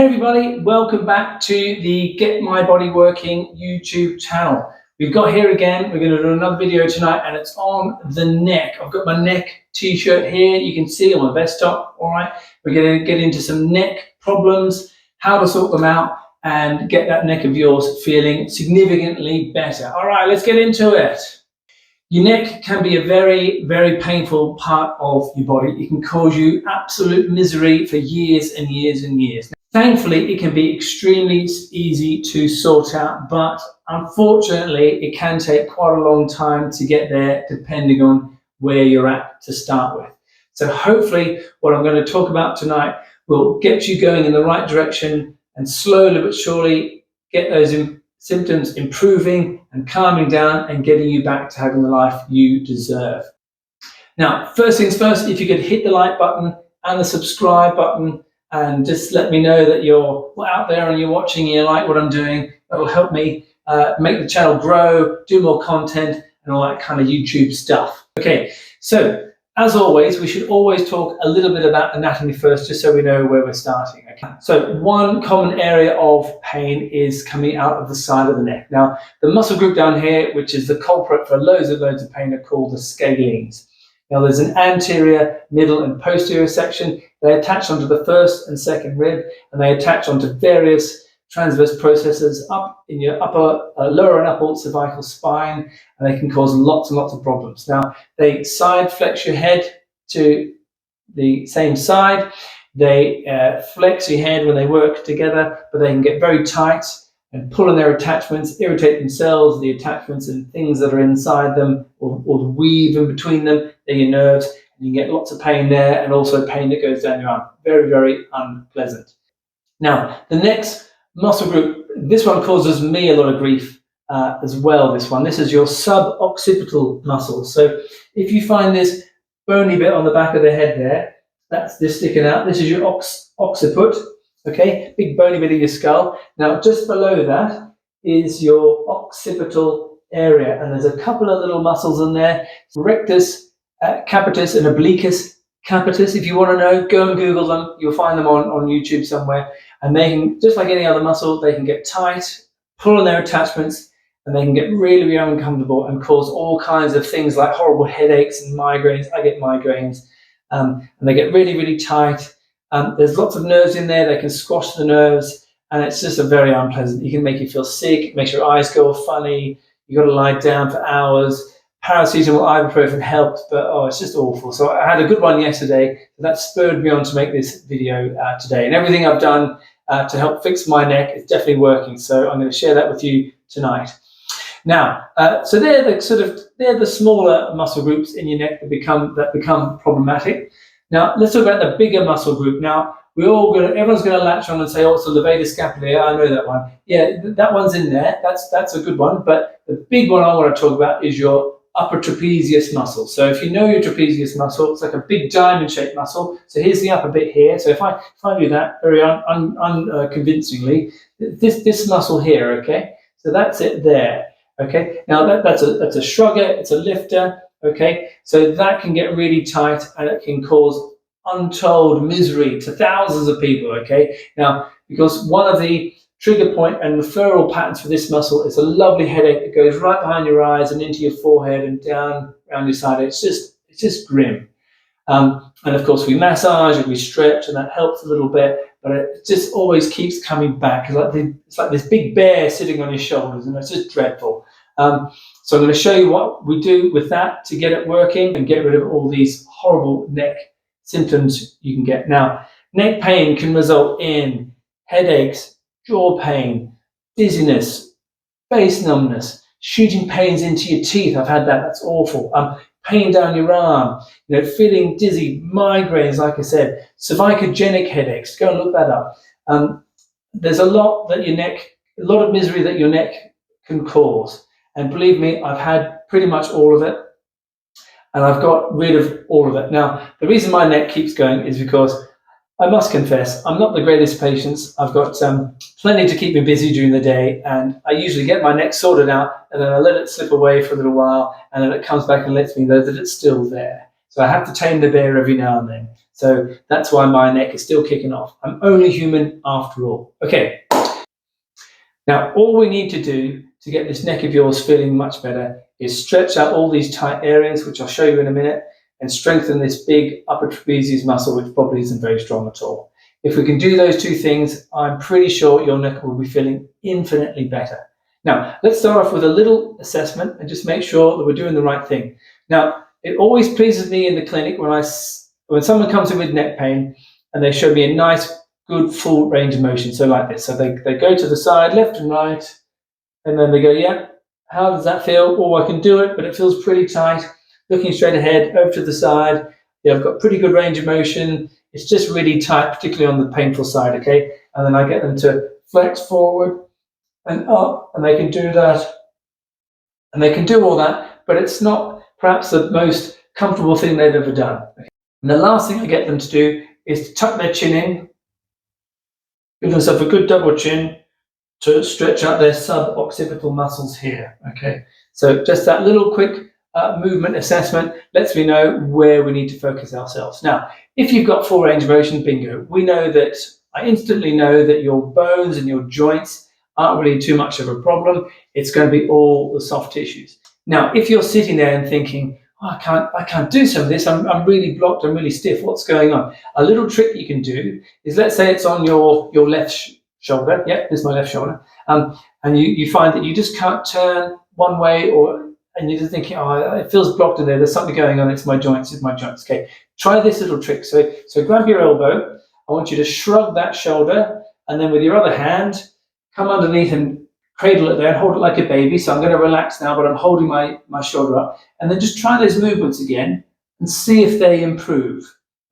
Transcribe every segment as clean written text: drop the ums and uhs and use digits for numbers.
Hey everybody, welcome back to the Get My Body Working YouTube channel. We've got here again, we're going to do another video tonight and it's on the neck. I've got my neck t-shirt here, you can see on my vest top, alright. We're going to get into some neck problems, how to sort them out and get that neck of yours feeling significantly better. Alright, let's get into it. Your neck can be a very, very painful part of your body. It can cause you absolute misery for years and years and years. Thankfully, it can be extremely easy to sort out, but unfortunately, it can take quite a long time to get there depending on where you're at to start with. So hopefully, what I'm going to talk about tonight will get you going in the right direction and slowly but surely get those symptoms improving and calming down and getting you back to having the life you deserve. Now, first things first, if you could hit the like button and the subscribe button and just let me know that you're out there and you're watching and you like what I'm doing. That'll help me make the channel grow, do more content and all that kind of YouTube stuff. Okay, so as always, we should always talk a little bit about anatomy first, just so we know where we're starting. Okay? So one common area of pain is coming out of the side of the neck. Now, the muscle group down here, which is the culprit for loads of pain, are called the scalenes. Now, there's an anterior, middle, and posterior section. They attach onto the first and second rib, and they attach onto various transverse processes up in your lower and upper cervical spine, and they can cause lots and lots of problems. Now, they side flex your head to the same side. They flex your head when they work together, but they can get very tight and pull on their attachments, irritate themselves, the attachments and things that are inside them, or the weave in between them, they're your nerves, and you get lots of pain there, and also pain that goes down your arm. Very, very unpleasant. Now, the next muscle group, this one causes me a lot of grief as well, this one. This is your suboccipital muscle. So if you find this bony bit on the back of the head there, that's this sticking out, this is your occiput. Okay, big bony bit of your skull. Now, just below that is your occipital area, and there's a couple of little muscles in there, rectus capitis and obliquus capitis. If you want to know, go and Google them. You'll find them on YouTube somewhere. And they can, just like any other muscle, they can get tight, pull on their attachments, and they can get really, really uncomfortable and cause all kinds of things like horrible headaches and migraines. I get migraines, and they get really, really tight. There's lots of nerves in there. They can squash the nerves, and it's just a very unpleasant. It can make you feel sick. It makes your eyes go funny. You've got to lie down for hours. Paracetamol, ibuprofen helps, but it's just awful. So I had a good one yesterday. That spurred me on to make this video today. And everything I've done to help fix my neck is definitely working. So I'm going to share that with you tonight. Now, so they're the smaller muscle groups in your neck that become problematic. Now, let's talk about the bigger muscle group. Now, everyone's going to latch on and say, oh, it's the levator scapulae. I know that one. Yeah, that one's in there. That's a good one. But the big one I want to talk about is your upper trapezius muscle. So if you know your trapezius muscle, it's like a big diamond-shaped muscle. So here's the upper bit here. So if I do that very unconvincingly, this muscle here, okay? So that's it there, okay? Now that's a shrugger, it's a lifter, okay? So that can get really tight and it can cause untold misery to thousands of people, okay? Now, because one of the trigger point and referral patterns for this muscle is a lovely headache that goes right behind your eyes and into your forehead and down around your side. It's just grim. And of course, we massage and we stretch, and that helps a little bit, but it just always keeps coming back. It's like this big bear sitting on your shoulders, and it's just dreadful. So I'm going to show you what we do with that to get it working and get rid of all these horrible neck symptoms you can get. Now, neck pain can result in headaches, jaw pain, dizziness, face numbness, shooting pains into your teeth. I've had that. That's awful. Pain down your arm, feeling dizzy, migraines, like I said, cervicogenic headaches. Go and look that up. There's a lot of misery that your neck can cause. And believe me, I've had pretty much all of it. And I've got rid of all of it. Now, the reason my neck keeps going is because I must confess, I'm not the greatest patience. I've got plenty to keep me busy during the day, and I usually get my neck sorted out, and then I let it slip away for a little while, and then it comes back and lets me know that it's still there. So I have to tame the bear every now and then. So that's why my neck is still kicking off. I'm only human after all. Okay. Now, all we need to do to get this neck of yours feeling much better is stretch out all these tight areas, which I'll show you in a minute, and strengthen this big upper trapezius muscle, which probably isn't very strong at all. If we can do those two things, I'm pretty sure your neck will be feeling infinitely better. Now, let's start off with a little assessment and just make sure that we're doing the right thing. Now, it always pleases me in the clinic when someone comes in with neck pain and they show me a nice, good, full range of motion. So like this. So they go to the side, left and right, and then they go, yeah, how does that feel? Oh, I can do it, but it feels pretty tight. Looking straight ahead, over to the side. Yeah, I've got pretty good range of motion. It's just really tight, particularly on the painful side, okay? And then I get them to flex forward and up, and they can do that. And they can do all that, but it's not perhaps the most comfortable thing they've ever done. Okay? And the last thing I get them to do is to tuck their chin in, give themselves a good double chin to stretch out their sub-occipital muscles here, okay? So just that little quick movement assessment lets me know where we need to focus ourselves. Now, if you've got full range of motion, bingo. I instantly know that your bones and your joints aren't really too much of a problem. It's going to be all the soft tissues. Now, if you're sitting there and thinking, oh, I can't do some of this, I'm really blocked, I'm really stiff, what's going on? A little trick you can do is, let's say it's on your left shoulder. Yep, there's my left shoulder. And you find that you just can't turn one way, and you're just thinking, oh, it feels blocked in there. There's something going on. It's my joints. Okay, try this little trick. So grab your elbow. I want you to shrug that shoulder, and then with your other hand, come underneath and cradle it there and hold it like a baby. So I'm going to relax now, but I'm holding my shoulder up. And then just try those movements again and see if they improve.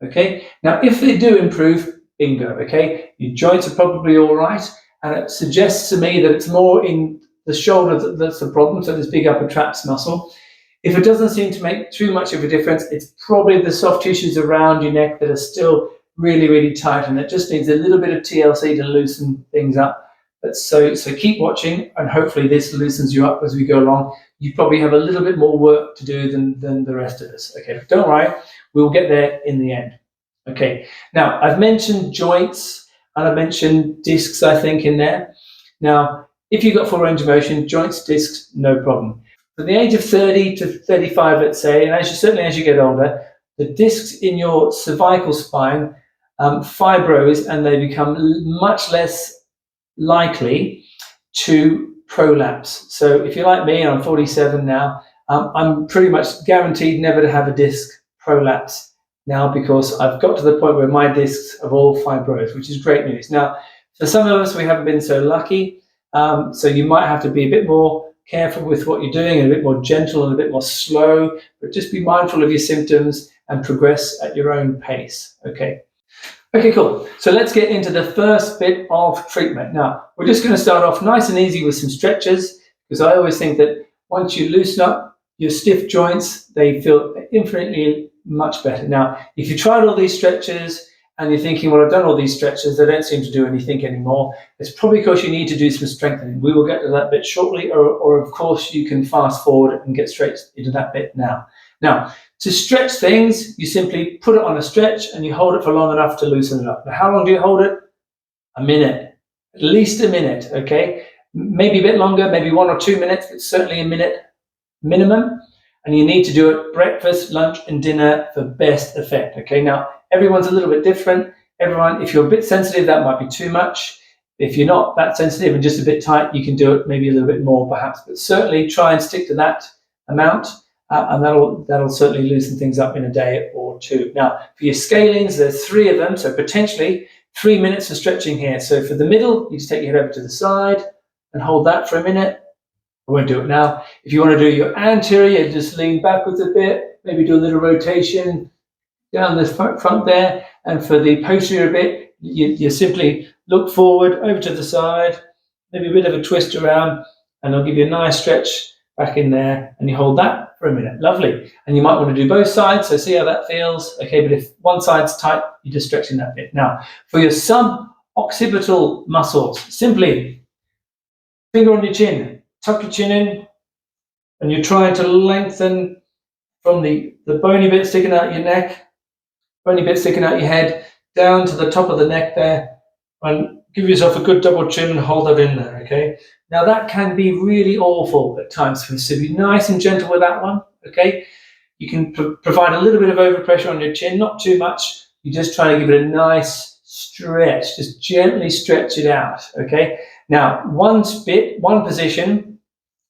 Okay. Now, if they do improve, bingo. Okay. Your joints are probably all right. And it suggests to me that it's more in the shoulder that's the problem, so this big upper traps muscle. If it doesn't seem to make too much of a difference, it's probably the soft tissues around your neck that are still really, really tight, and it just needs a little bit of TLC to loosen things up. But so keep watching, and hopefully this loosens you up as we go along. You probably have a little bit more work to do than the rest of us. Okay, but don't worry, we'll get there in the end. Okay, now I've mentioned joints, and I've mentioned discs, I think, in there. Now, if you've got full range of motion, joints, discs, no problem. From the age of 30 to 35, let's say, and certainly as you get older, the discs in your cervical spine fibrose, and they become much less likely to prolapse. So if you're like me, and I'm 47 now, I'm pretty much guaranteed never to have a disc prolapse now, because I've got to the point where my discs have all fibrosed, which is great news. Now, for some of us, we haven't been so lucky. So you might have to be a bit more careful with what you're doing, and a bit more gentle and a bit more slow, but just be mindful of your symptoms and progress at your own pace. Okay, cool. So let's get into the first bit of treatment. Now, we're just going to start off nice and easy with some stretches, because I always think that once you loosen up your stiff joints, they feel infinitely much better. Now, if you tried all these stretches and you're thinking, well, I've done all these stretches, they don't seem to do anything anymore, it's probably because you need to do some strengthening. We will get to that bit shortly, or of course you can fast forward and get straight into that bit now. Now, to stretch things, you simply put it on a stretch and you hold it for long enough to loosen it up. Now, how long do you hold it? A minute, at least a minute, okay? Maybe a bit longer, maybe 1 or 2 minutes, but certainly a minute minimum. And you need to do it breakfast, lunch, and dinner for best effect, okay? Now, everyone's a little bit different. If you're a bit sensitive, that might be too much. If you're not that sensitive and just a bit tight, you can do it maybe a little bit more perhaps, but certainly try and stick to that amount, and that'll certainly loosen things up in a day or two. Now, for your scalenes, there's 3 of them, so potentially 3 minutes of stretching here. So for the middle, you just take your head over to the side and hold that for a minute. I won't do it now. If you want to do your anterior, just lean backwards a bit, maybe do a little rotation down the front there. And for the posterior bit, you simply look forward, over to the side, maybe a bit of a twist around, and I'll give you a nice stretch back in there, and you hold that for a minute. Lovely. And you might want to do both sides, so see how that feels. Okay, but if one side's tight, you're just stretching that bit. Now, for your sub-occipital muscles, simply finger on your chin, tuck your chin in, and you're trying to lengthen from the bony bit sticking out your neck, bony bit sticking out your head, down to the top of the neck there, and give yourself a good double chin and hold that in there, okay? Now that can be really awful at times, so be nice and gentle with that one, okay? You can provide a little bit of overpressure on your chin, not too much. You just try to give it a nice stretch, just gently stretch it out, okay? Now, one position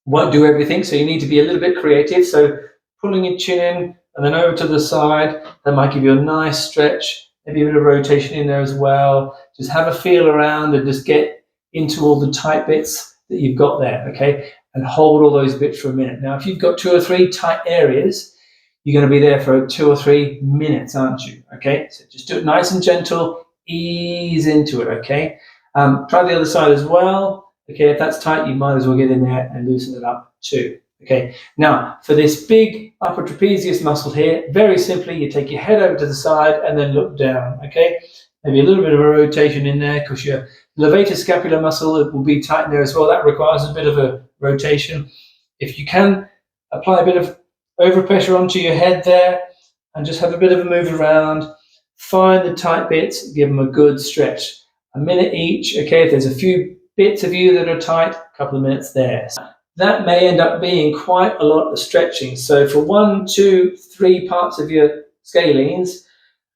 won't do everything, so you need to be a little bit creative. So pulling your chin in and then over to the side, that might give you a nice stretch, maybe a bit of rotation in there as well. Just have a feel around and just get into all the tight bits that you've got there, okay? And hold all those bits for a minute. Now, if you've got 2 or 3 tight areas, you're going to be there for 2 or 3 minutes, aren't you? Okay, so just do it nice and gentle, ease into it, okay? Try the other side as well. Okay, if that's tight, you might as well get in there and loosen it up too. Okay, now for this big upper trapezius muscle here, very simply, you take your head over to the side and then look down, okay? Maybe a little bit of a rotation in there because your levator scapular muscle will be tight in there as well. That requires a bit of a rotation. If you can, apply a bit of overpressure onto your head there and just have a bit of a move around. Find the tight bits, give them a good stretch. A minute each, okay? If there's a few bits of you that are tight, a couple of minutes there. That may end up being quite a lot of stretching. So for 1, 2, 3 parts of your scalenes,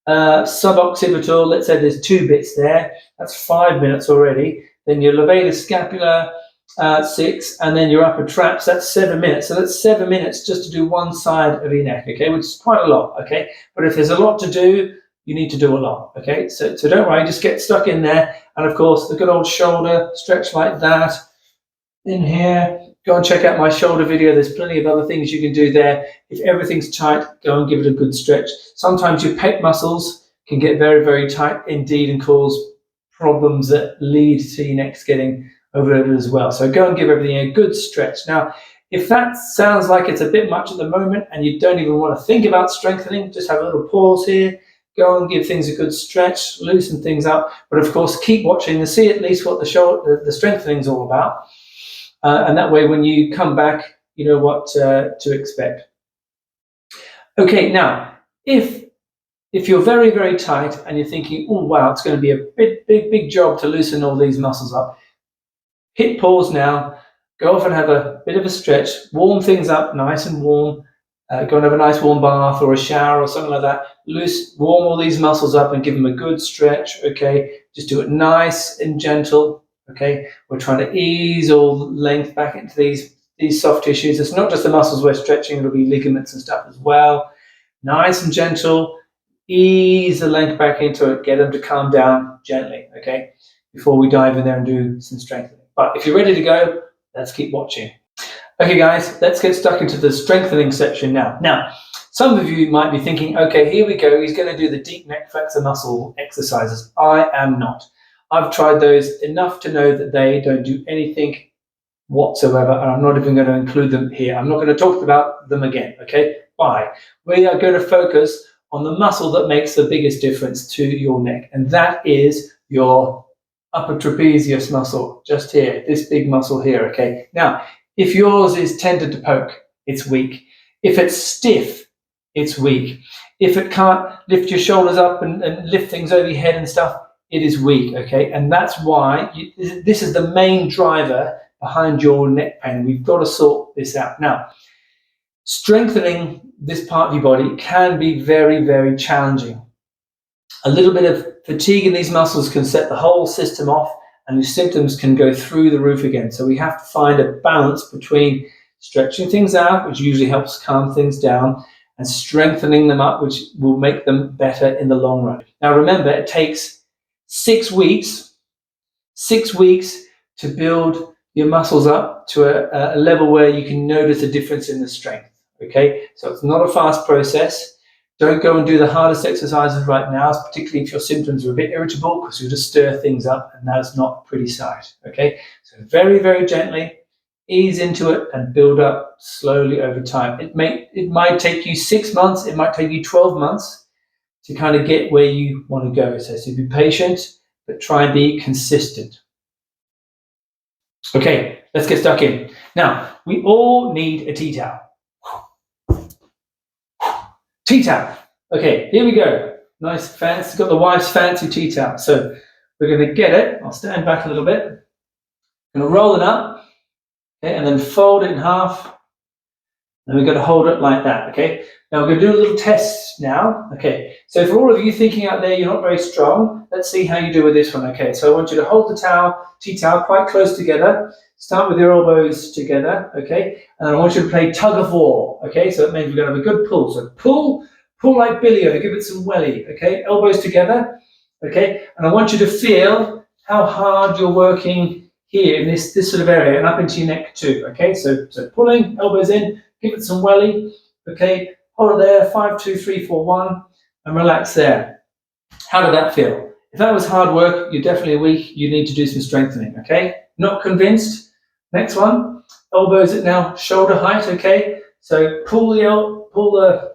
suboccipital, let's say there's 2 bits there, that's 5 minutes already. Then your levator scapular, 6, and then your upper traps, that's 7 minutes. So that's 7 minutes just to do one side of your neck, okay, which is quite a lot, okay? But if there's a lot to do, you need to do a lot, okay? So don't worry, just get stuck in there. And of course, the good old shoulder stretch like that in here. Go and check out my shoulder video. There's plenty of other things you can do there. If everything's tight, go and give it a good stretch. Sometimes your pec muscles can get very, very tight indeed and cause problems that lead to your neck getting overloaded as well. So go and give everything a good stretch. Now, if that sounds like it's a bit much at the moment and you don't even want to think about strengthening, just have a little pause here. Go and give things a good stretch, loosen things up. But of course, keep watching to see at least what the strengthening is all about. And that way, when you come back, you know what to expect. Okay, now, if you're very, very tight and you're thinking, oh, wow, it's going to be a big job to loosen all these muscles up, hit pause now, go off and have a bit of a stretch, warm things up nice and warm, go and have a nice warm bath or a shower or something like that, warm all these muscles up and give them a good stretch, okay? Just do it nice and gentle, okay? We're trying to ease all the length back into these soft tissues. It's not just the muscles we're stretching, it'll be ligaments and stuff as well. Nice and gentle, ease the length back into it, get them to calm down gently, okay? Before we dive in there and do some strengthening. But if you're ready to go, let's keep watching. Okay, guys, let's get stuck into the strengthening section now. Now, some of you might be thinking, okay, here we go. He's going to do the deep neck flexor muscle exercises. I am not. I've tried those enough to know that they don't do anything whatsoever, and I'm not even going to include them here. I'm not going to talk about them again, okay? Why? We are going to focus on the muscle that makes the biggest difference to your neck, and that is your upper trapezius muscle, just here, this big muscle here, okay? Now, if yours is tender to poke, it's weak. If it's stiff, it's weak. If it can't lift your shoulders up and lift things over your head and stuff, it is weak, okay? And that's why this is the main driver behind your neck pain. We've got to sort this out. Now, strengthening this part of your body can be very, very challenging. A little bit of fatigue in these muscles can set the whole system off, and your symptoms can go through the roof again. So we have to find a balance between stretching things out, which usually helps calm things down, and strengthening them up, which will make them better in the long run. Now remember, it takes 6 weeks to build your muscles up to a level where you can notice a difference in the strength, okay? So it's not a fast process. Don't go and do the hardest exercises right now, particularly if your symptoms are a bit irritable, because you'll just stir things up, and that's not a pretty sight, okay? So very, very gently, ease into it and build up slowly over time. It might take you 6 months, it might take you 12 months to kind of get where you want to go. So be patient, but try and be consistent. Okay, let's get stuck in. Now, we all need a tea towel. tea towel. Okay, here we go. Nice fancy, got the wife's fancy tea towel. So we're going to get it. I'll stand back a little bit. I'm going to roll it up, okay, and then fold it in half. And we're going to hold it like that, okay? Now we're going to do a little test now, okay? So for all of you thinking out there, you're not very strong, let's see how you do with this one, okay? So I want you to hold the towel, tea towel, quite close together. Start with your elbows together, okay? And I want you to play tug of war, okay? So that means we're going to have a good pull. So pull like Billy-O, give it some welly, okay? Elbows together, okay? And I want you to feel how hard you're working here in this sort of area and up into your neck too, okay? So pulling, elbows in, give it some welly, okay? Hold it there, 5, 2, 3, 4, 1, and relax there. How did that feel? If that was hard work, you're definitely weak, you need to do some strengthening, okay? Not convinced? Next one, elbows at now shoulder height, okay? So pull the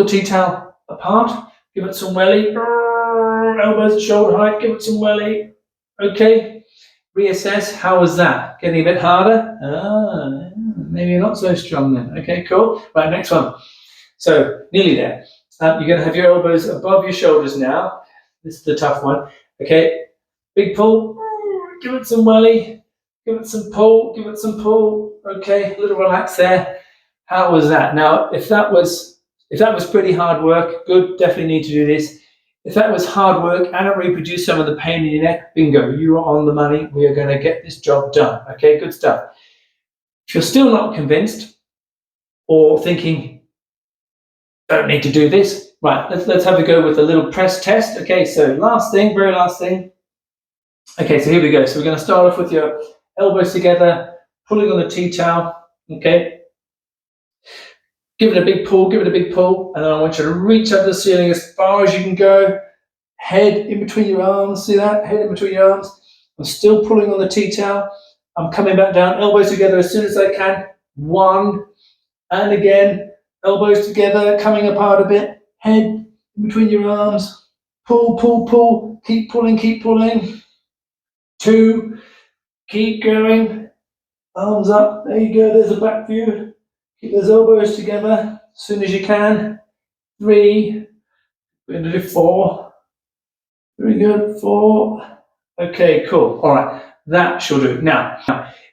tea towel apart, give it some welly, elbows at shoulder height, give it some welly, okay? Reassess, how was that? Getting a bit harder? Maybe you're not so strong then. Okay, cool. Right, next one. So, nearly there. You're going to have your elbows above your shoulders now. This is the tough one. Okay, big pull. Give it some welly. Give it some pull. Give it some pull. Okay, a little relax there. How was that? Now, if that was pretty hard work, good, definitely need to do this. If that was hard work and it reproduced some of the pain in your neck, bingo, you are on the money. We are going to get this job done. Okay, good stuff. If you're still not convinced or thinking, don't need to do this, right, let's have a go with a little press test. Okay, so last thing, very last thing. Okay, so here we go. So we're going to start off with your elbows together, pulling on the tea towel. Okay. Give it a big pull, and then I want you to reach up to the ceiling as far as you can go. Head in between your arms, see that? Head in between your arms. I'm still pulling on the tea towel. I'm coming back down, elbows together as soon as I can. 1, and again, elbows together, coming apart a bit. Head in between your arms. Pull, pull, pull. Keep pulling, keep pulling. 2, keep going. Arms up, there you go, there's a back view. Keep those elbows together as soon as you can. 3, we're going to do 4. Very good, 4. Okay, cool. All right, that should do. Now,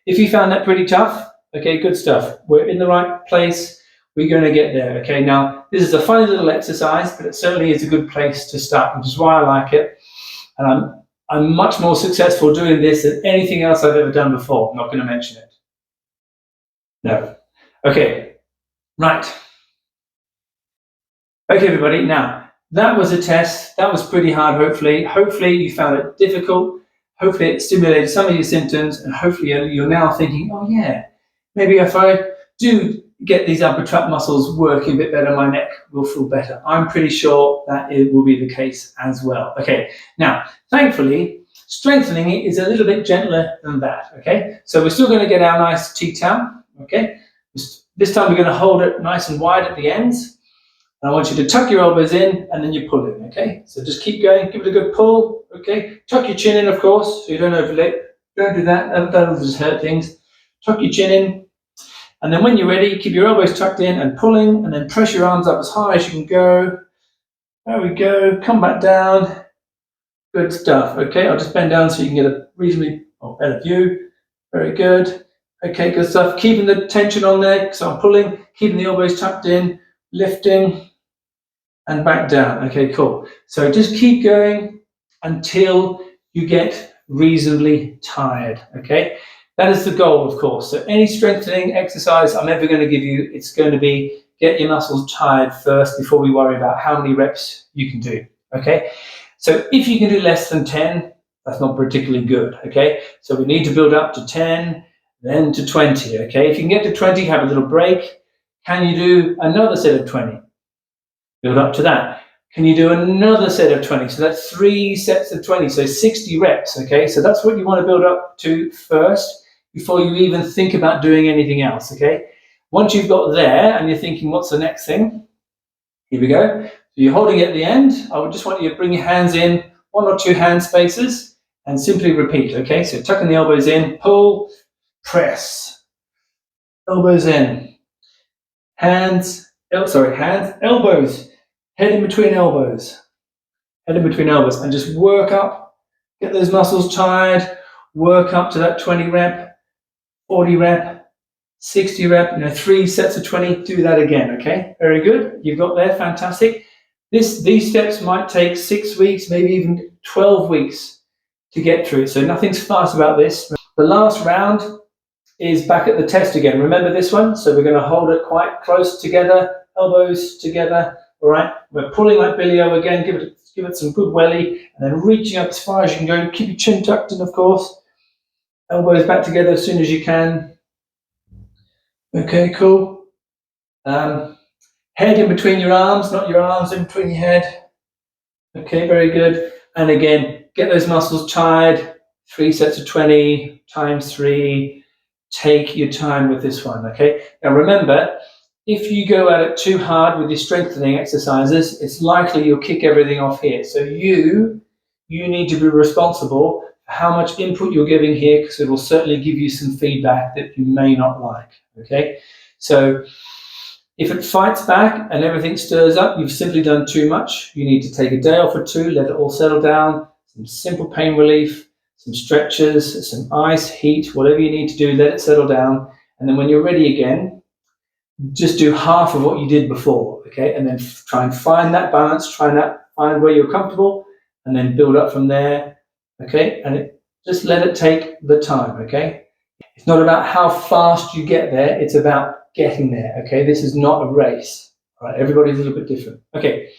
if you found that pretty tough, okay, good stuff. We're in the right place. We're going to get there, okay? Now, this is a funny little exercise, but it certainly is a good place to start, which is why I like it. And I'm much more successful doing this than anything else I've ever done before. I'm not going to mention it. No. Okay, right. Okay, everybody, now, that was a test. That was pretty hard, hopefully. Hopefully you found it difficult. Hopefully it stimulated some of your symptoms, and hopefully you're now thinking, oh yeah, maybe if I do get these upper trap muscles working a bit better, my neck will feel better. I'm pretty sure that it will be the case as well. Okay, now, thankfully, strengthening it is a little bit gentler than that, okay? So we're still going to get our nice tea towel, okay? This time we're going to hold it nice and wide at the ends. And I want you to tuck your elbows in and then you pull in, okay? So just keep going, give it a good pull, okay? Tuck your chin in, of course, so you don't overlap. Don't do that, that'll just hurt things. Tuck your chin in. And then when you're ready, keep your elbows tucked in and pulling, and then press your arms up as high as you can go. There we go, come back down. Good stuff, okay? I'll just bend down so you can get a reasonably better view. Very good. Okay, good stuff. Keeping the tension on there, so I'm pulling, keeping the elbows tucked in, lifting, and back down. Okay, cool. So just keep going until you get reasonably tired, okay? That is the goal, of course. So any strengthening exercise I'm ever going to give you, it's going to be get your muscles tired first before we worry about how many reps you can do, okay? So if you can do less than 10, that's not particularly good, okay? So we need to build up to 10, then to 20, okay? If you can get to 20, have a little break. Can you do another set of 20? Build up to that. Can you do another set of 20? So that's 3 sets of 20, so 60 reps, okay? So that's what you want to build up to first before you even think about doing anything else, okay? Once you've got there and you're thinking, what's the next thing? Here we go. So you're holding it at the end. I would just want you to bring your hands in 1 or 2 hand spaces and simply repeat, okay? So tucking the elbows in, pull, press. Elbows in. Hands hands, elbows, head in between elbows, and just work up, get those muscles tired, work up to that 20 rep, 40 rep, 60 rep, 3 sets of 20, do that again, okay? Very good, you've got there, fantastic. These steps might take 6 weeks, maybe even 12 weeks to get through, so nothing's fast about this. The last round is back at the test again. Remember this one? So we're going to hold it quite close together, elbows together, all right? We're pulling like Billy-O again, give it some good welly, and then reaching up as far as you can go. Keep your chin tucked in, of course. Elbows back together as soon as you can. Okay, cool. Head in between your arms, not your arms in between your head. Okay, very good. And again, get those muscles tired. 3 sets of 20 times 3. Take your time with this one, okay? Now remember, if you go at it too hard with your strengthening exercises, it's likely you'll kick everything off here. So you need to be responsible for how much input you're giving here, because it will certainly give you some feedback that you may not like, okay? So if it fights back and everything stirs up, you've simply done too much. You need to take a day off or 2, let it all settle down, some simple pain relief, some stretches, some ice, heat, whatever you need to do, let it settle down. And then when you're ready again, just do half of what you did before, okay? And then try and find that balance, find where you're comfortable, and then build up from there, okay? And just let it take the time, okay? It's not about how fast you get there, it's about getting there, okay? This is not a race, all right? Everybody's a little bit different. Okay,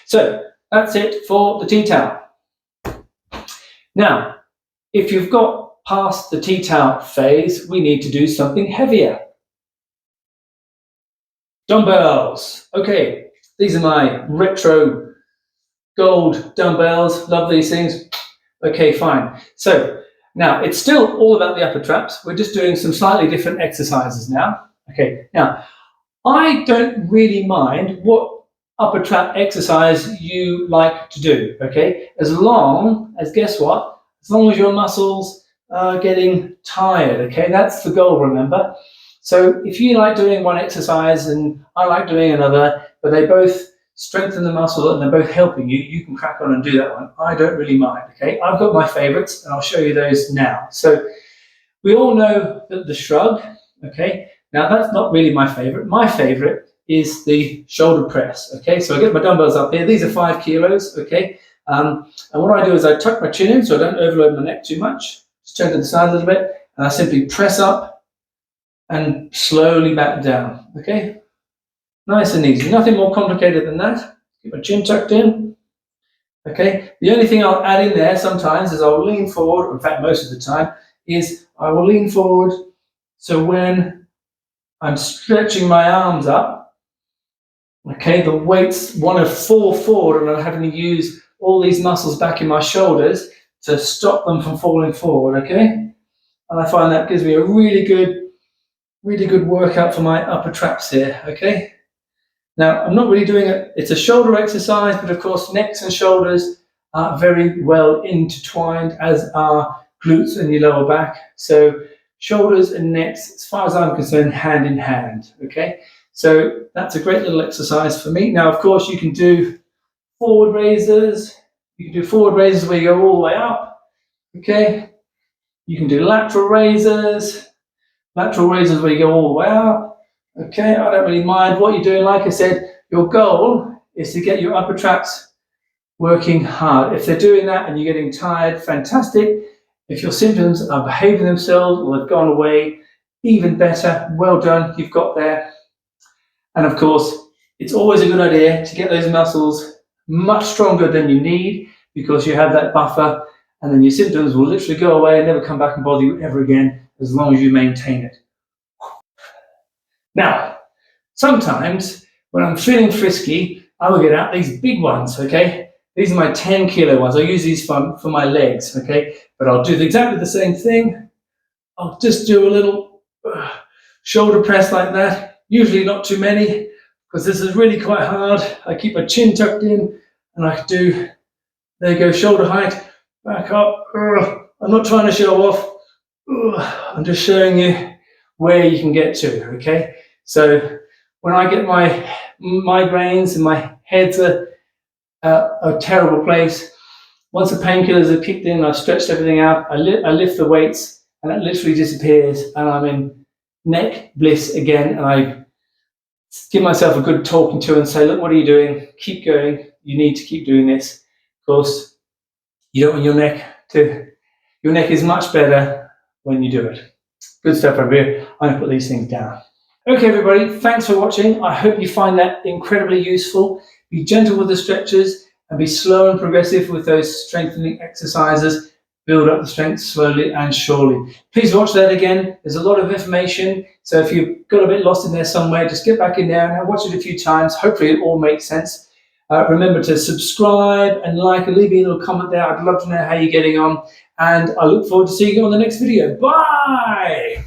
so that's it for the tea towel. Now, if you've got past the tea towel phase, we need to do something heavier. Dumbbells. Okay, these are my retro gold dumbbells. Love these things. Okay, fine. So now it's still all about the upper traps. We're just doing some slightly different exercises now. Okay, now I don't really mind what upper trap exercise you like to do. Okay, as long as, guess what? As long as your muscles are getting tired. Okay, that's the goal, remember? So if you like doing one exercise and I like doing another, but they both strengthen the muscle and they're both helping you, you can crack on and do that one. I don't really mind, okay? I've got my favorites and I'll show you those now. So we all know that the shrug, okay? Now that's not really my favorite. My favorite is the shoulder press, okay? So I get my dumbbells up here. These are 5 kilos, okay? And what I do is I tuck my chin in so I don't overload my neck too much. Just turn to the side a little bit and I simply press up and slowly back down, okay? Nice and easy, nothing more complicated than that. Keep my chin tucked in, okay? The only thing I'll add in there sometimes is I'll lean forward, in fact most of the time, is I will lean forward so when I'm stretching my arms up, okay, the weights want to fall forward and I'm having to use all these muscles back in my shoulders to stop them from falling forward, okay? And I find that gives me a really good workout for my upper traps here, okay? Now, I'm not really doing it, it's a shoulder exercise, but of course, necks and shoulders are very well intertwined, as are glutes and your lower back. So shoulders and necks, as far as I'm concerned, hand in hand, okay? So that's a great little exercise for me. Now, of course, you can do forward raises. You can do forward raises where you go all the way up, okay? You can do lateral raises where you go all the way up, okay? I don't really mind what you're doing. Like I said, your goal is to get your upper traps working hard. If they're doing that and you're getting tired, fantastic. If your symptoms are behaving themselves or have gone away, even better. Well done, you've got there. And of course, it's always a good idea to get those muscles much stronger than you need, because you have that buffer, and then your symptoms will literally go away and never come back and bother you ever again, as long as you maintain it. Now, sometimes when I'm feeling frisky, I will get out these big ones, okay? These are my 10 kilo ones. I use these for my legs, okay? But I'll do exactly the same thing. I'll just do a little shoulder press like that. Usually not too many, because this is really quite hard. I keep my chin tucked in and I do, there you go, shoulder height, back up. I'm not trying to show off. I'm just showing you where you can get to, okay? So when I get my migraines and my head's a terrible place, once the painkillers are kicked in, I've stretched everything out, I lift the weights, and it literally disappears, and I'm in neck bliss again, and I give myself a good talking to and say, look, what are you doing? Keep going. You need to keep doing this. Of course, you don't want your neck is much better when you do it. Good stuff over here. I'm going to put these things down. Okay, everybody, thanks for watching. I hope you find that incredibly useful. Be gentle with the stretches and be slow and progressive with those strengthening exercises. Build up the strength slowly and surely. Please watch that again. There's a lot of information. So if you've got a bit lost in there somewhere, just get back in there and watch it a few times. Hopefully it all makes sense. Remember to subscribe and like and leave me a little comment there. I'd love to know how you're getting on. And I look forward to seeing you on the next video. Bye!